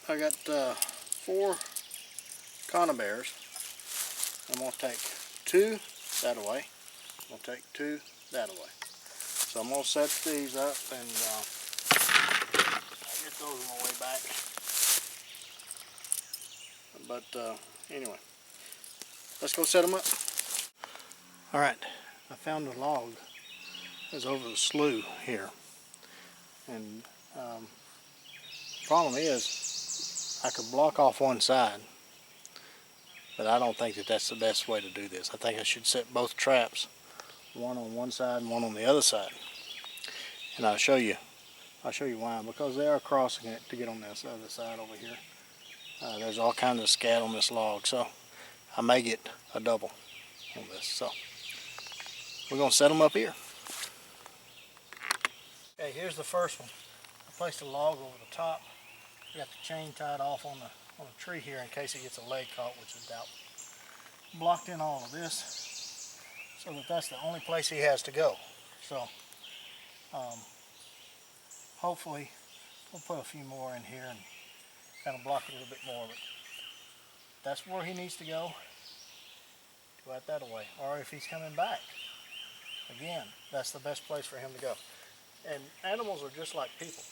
I got 4 conibears. I'm going to take 2 that away. I'm going to take 2 that away. So I'm going to set these up and I'll get those on my way back. But anyway, let's go set them up. Alright, I found a log that's over the slough here. And the problem is I could block off one side, but I don't think that that's the best way to do this. I think I should set both traps, one on one side and one on the other side. And I'll show you why. Because they are crossing it to get on this other side over here. There's all kinds of scat on this log, so I may get a double on this. So we're going to set them up here. Okay, here's the first one. I placed a log over the top. I got the chain tied off on the tree here in case it gets a leg caught, which is doubtful. Blocked in all of this so that that's the only place he has to go. So hopefully we'll put a few more in here and kind of block it a little bit more. But that's where he needs to go. Right that away. Or if he's coming back, again, that's the best place for him to go. And animals are just like people.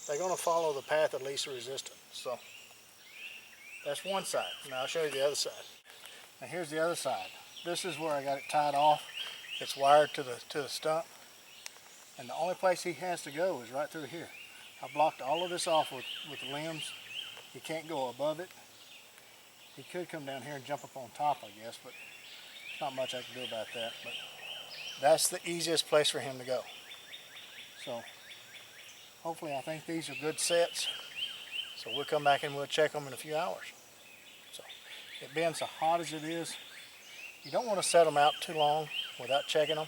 They're going to follow the path of least resistance. So that's one side. Now I'll show you the other side. Now here's the other side. This is where I got it tied off. It's wired to the stump. And the only place he has to go is right through here. I blocked all of this off with the limbs. He can't go above it. He could come down here and jump up on top, I guess, but there's not much I can do about that. But that's the easiest place for him to go. So hopefully, I think these are good sets. So we'll come back and we'll check them in a few hours. So it being so hot as it is, you don't want to set them out too long without checking them,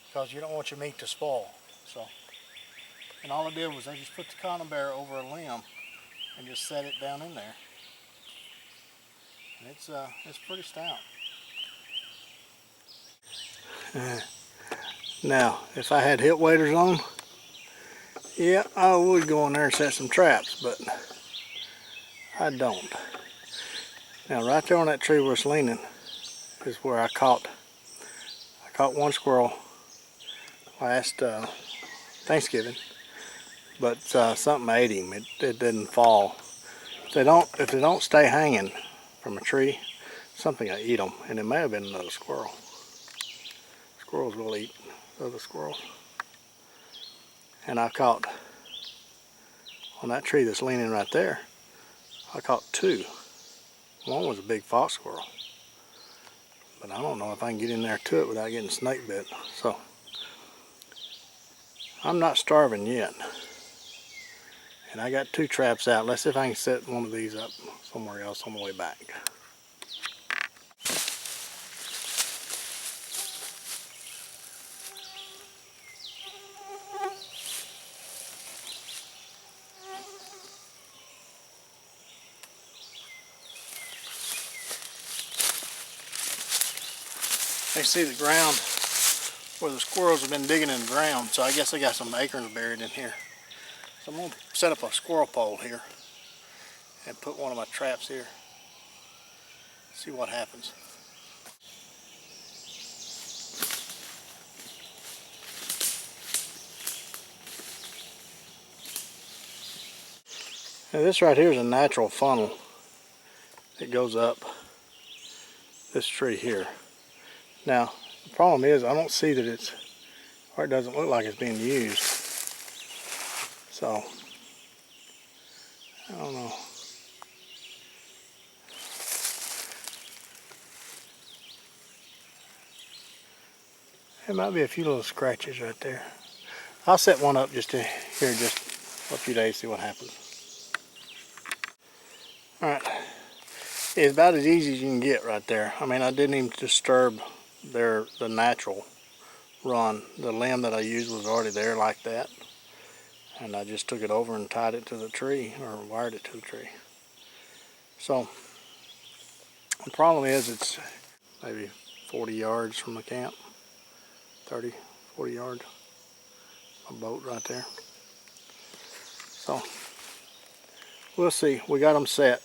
because you don't want your meat to spoil. So, and all I did was I just put the conibear over a limb and just set it down in there. And it's pretty stout. Now, if I had hip waders on, yeah, I would go in there and set some traps, but I don't. Now, right there on that tree where it's leaning is where I caught one squirrel last Thanksgiving, but something ate him. It didn't fall. If they don't stay hanging from a tree, something will eat them, and it may have been another squirrel. Squirrels will eat other squirrels. And I caught, on that tree that's leaning right there, I caught 2. One was a big fox squirrel, but I don't know if I can get in there to it without getting snake bit. So I'm not starving yet, and I got 2 traps out. Let's see if I can set one of these up somewhere else on the way back. They see the ground where the squirrels have been digging in the ground, so I guess they got some acorns buried in here. So I'm going to set up a squirrel pole here and put one of my traps here. See what happens. Now this right here is a natural funnel. It goes up this tree here. Now, the problem is I don't see that it doesn't look like it's being used. So, I don't know. There might be a few little scratches right there. I'll set one up just a few days, see what happens. Alright. It's about as easy as you can get right there. I mean, I didn't even disturb the natural run. The limb that I used was already there like that, and I just took it over and tied it to the tree, or wired it to the tree. So the problem is it's maybe 40 yards from the camp, 30, 40 yards. A boat right there. So we'll see. We got them set,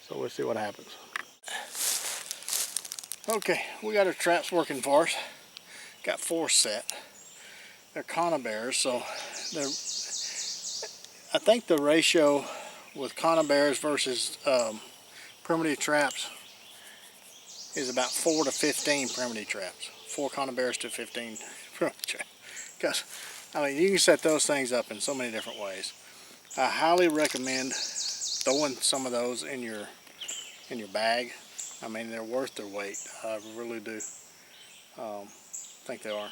so we'll see what happens. Okay, we got our traps working for us. Got 4 set. They're conibears, so they're, I think the ratio with conibears versus primitive traps is about 4 to 15 primitive traps. 4 conibears to 15 primitive traps. Because, I mean, you can set those things up in so many different ways. I highly recommend throwing some of those in your bag. I mean, they're worth their weight. I really do think they are.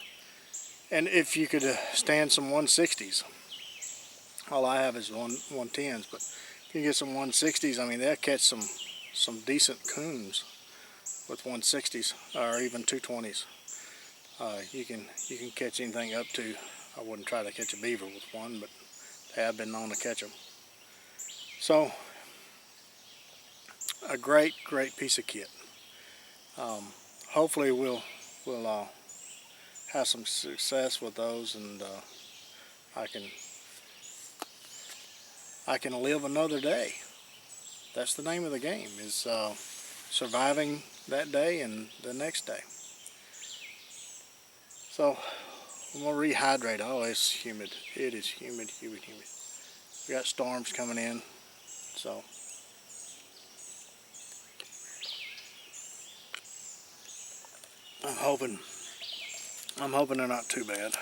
And if you could stand some 160s. All I have is 110s, but if you get some 160s, I mean, they'll catch some decent coons with 160s or even 220s. You can catch anything up to. I wouldn't try to catch a beaver with one, but they have been known to catch them. So a great piece of kit. Hopefully we'll have some success with those, and I can live another day. That's the name of the game, is surviving that day and the next day. So I'm gonna rehydrate. Oh, it's humid. It is humid. We got storms coming in, so I'm hoping they're not too bad.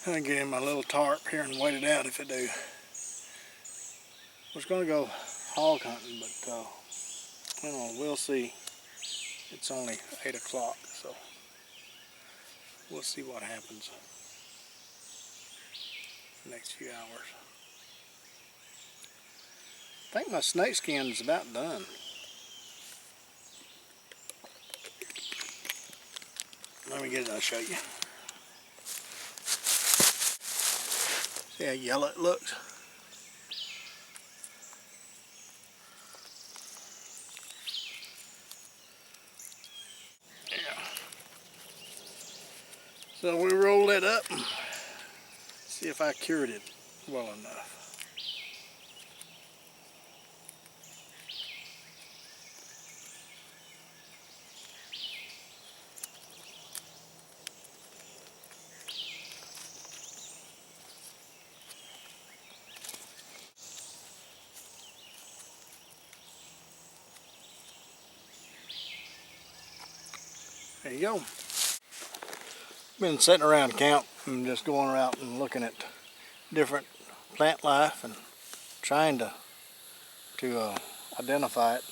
I'm gonna get in my little tarp here and wait it out if it do. I was gonna go hog hunting, but you know, we'll see. It's only 8 o'clock, so we'll see what happens the next few hours. I think my snake skin is about done. Let me get it, I'll show you. See how yellow it looks? Yeah. So we roll it up and see if I cured it well enough. There you go. Been sitting around camp and just going around and looking at different plant life and trying to identify it.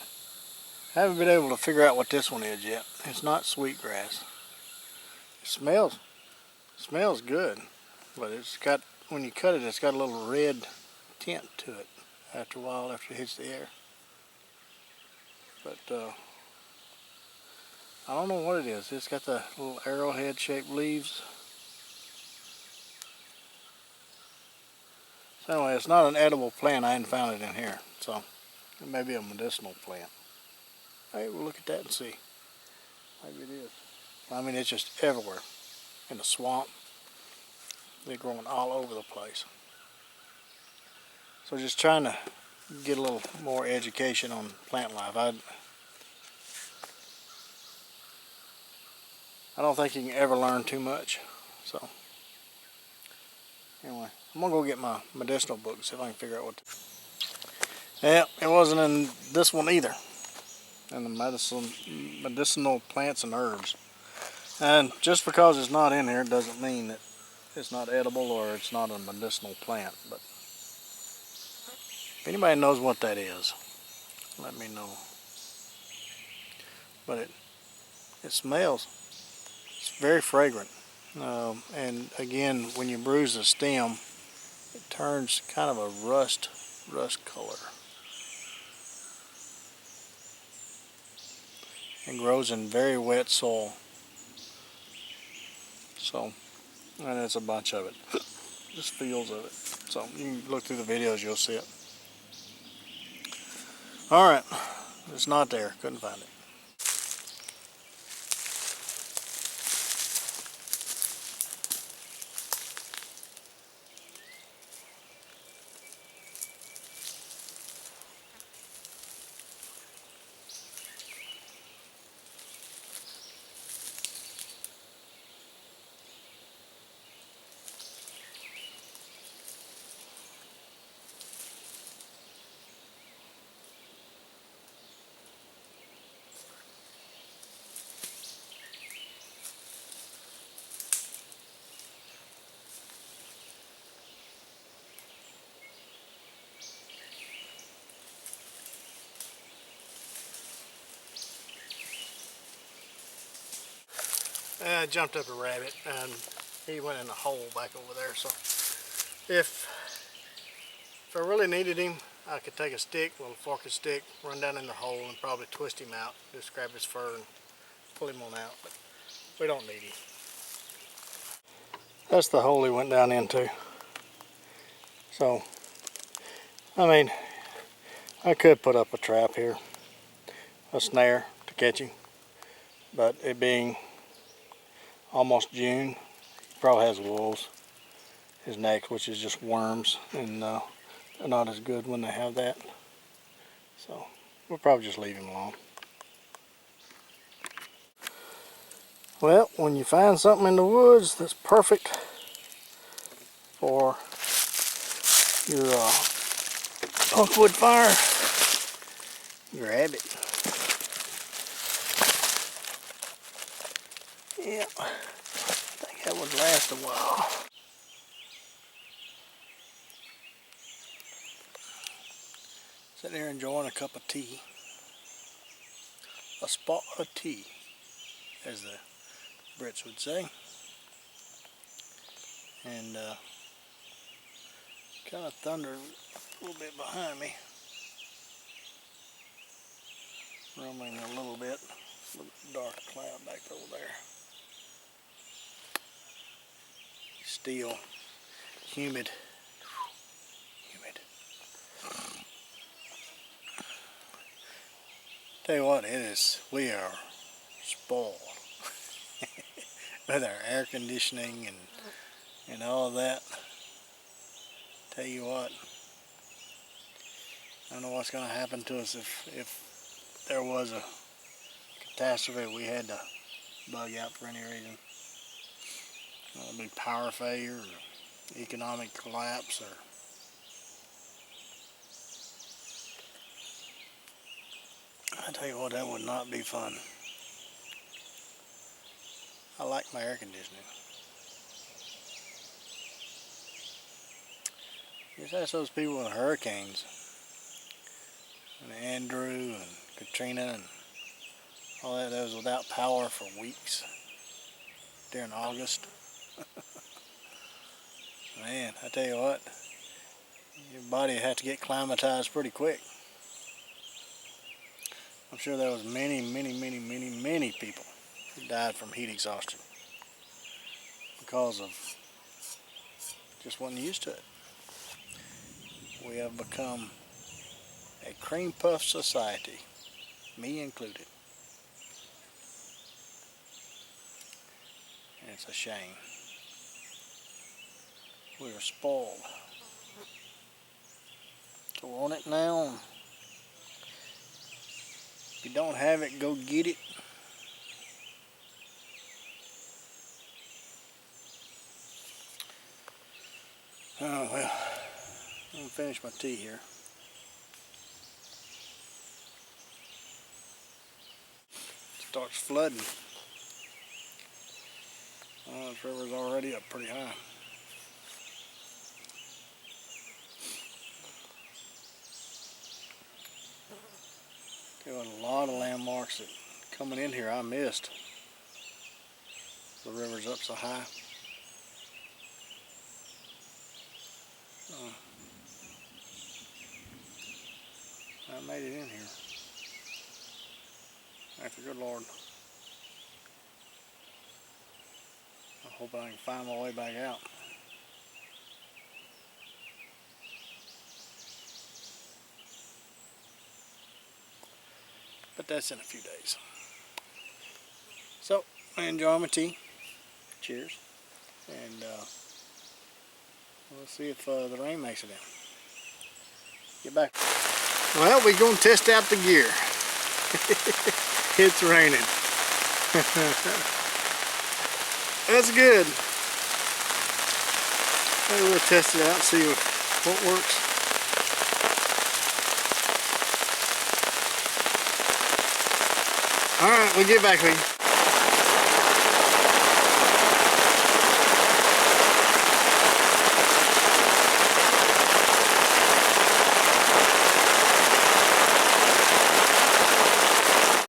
I haven't been able to figure out what this one is yet. It's not sweetgrass. It smells good, but it's got, when you cut it, it's got a little red tint to it after a while, after it hits the air. But I don't know what it is. It's got the little arrowhead shaped leaves. So anyway, it's not an edible plant. I hadn't found it in here, so it may be a medicinal plant. Hey, we'll look at that and see. Maybe it is. I mean, it's just everywhere. In the swamp, they're growing all over the place. So just trying to get a little more education on plant life. I don't think you can ever learn too much. So anyway, I'm gonna go get my medicinal book and see if I can figure out what to... Yeah, it wasn't in this one either. And the medicinal plants and herbs. And just because it's not in here doesn't mean that it's not edible or it's not a medicinal plant. But if anybody knows what that is, let me know. But it smells. It's very fragrant. And again, when you bruise the stem, it turns kind of a rust color. And grows in very wet soil. So, and it's a bunch of it. Just fields of it. So you can look through the videos, you'll see it. Alright, it's not there, couldn't find it. I jumped up a rabbit and he went in a hole back over there. So if I really needed him, I could take a stick, a little forked stick, run down in the hole and probably twist him out. Just grab his fur and pull him on out. But we don't need him. That's the hole he went down into. So, I mean, I could put up a trap here, a snare to catch him. But it being almost June, he probably has wolves. His neck, which is just worms, and they're not as good when they have that. So we'll probably just leave him alone. Well, when you find something in the woods that's perfect for your punkwood fire, grab it. Yeah, I think that would last a while. Sitting there enjoying a cup of tea. A spot of tea, as the Brits would say. And kind of thunder a little bit behind me. Rumbling a little bit. A little dark cloud back over there. Still humid. Tell you what, we are spoiled with our air conditioning and all of that. Tell you what, I don't know what's going to happen to us if there was a catastrophe we had to bug out for any reason. It'll be power failure or economic collapse or I tell you what, that would not be fun. I like my air conditioning. Just ask those people with hurricanes, and Andrew and Katrina and all that was without power for weeks during August. Man, I tell you what, your body had to get climatized pretty quick. I'm sure there was many people who died from heat exhaustion because of just wasn't used to it. We have become a cream puff society, me included. And it's a shame. We are spoiled. So on it now. If you don't have it, go get it. Oh well, I'm gonna finish my tea here. It starts flooding. Oh, this river's already up pretty high. There were a lot of landmarks that coming in here I missed. The river's up so high. I made it in here. Thank the good Lord. I hope I can find my way back out. But that's in a few days. So, I enjoy my tea. Cheers. And we'll see if the rain makes it in. Get back. Well, we're going to test out the gear. It's raining. That's good. Maybe we'll test it out, see what works. Alright, we'll get back with you.